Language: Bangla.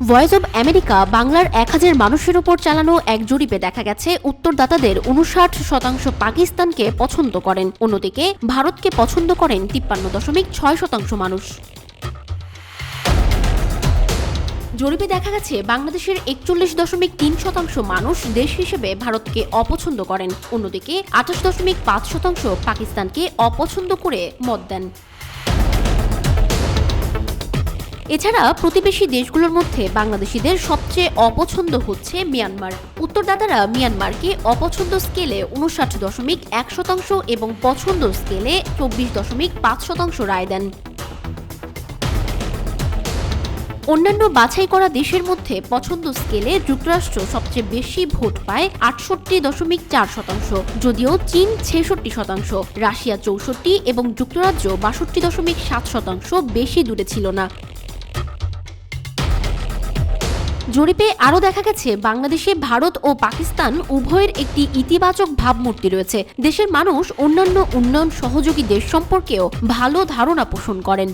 ভয়েস অব আমেরিকা বাংলার ১,০০০ মানুষের উপর চালানো এক জরিপে দেখা গেছে উত্তরদাতাদের ৫৯% পাকিস্তানকে পছন্দ করেন, অন্যদিকে ভারতকে পছন্দ করেন ৫৩.৬% মানুষ। জরিপে দেখা গেছে বাংলাদেশের ৪১.৩% মানুষ দেশ হিসেবে ভারতকে অপছন্দ করেন, অন্যদিকে ২৮.৫% পাকিস্তানকে অপছন্দ করে মত দেন। এছাড়া প্রতিবেশী দেশগুলোর মধ্যে বাংলাদেশিদের সবচেয়ে অপছন্দ হচ্ছে মিয়ানমার। উত্তরদাতারা মিয়ানমারকে অপছন্দ স্কেলে ৫৯.১% এবং পছন্দ স্কেলে ২৪.৫% রায় দেন। অন্যান্য বাছাই করা দেশের মধ্যে পছন্দ স্কেলে যুক্তরাষ্ট্র সবচেয়ে বেশি ভোট পায় ৬৮.৪%, যদিও চীন ৬৬%, রাশিয়া ৬৪% এবং যুক্তরাজ্য ৬২.৭% বেশি দূরে ছিল না। জরিপে আরও দেখা গেছে বাংলাদেশে ভারত ও পাকিস্তান উভয়ের একটি ইতিবাচক ভাবমূর্তি রয়েছে। দেশের মানুষ অন্যান্য উন্নয়ন সহযোগী দেশ সম্পর্কেও ভালো ধারণা পোষণ করেন।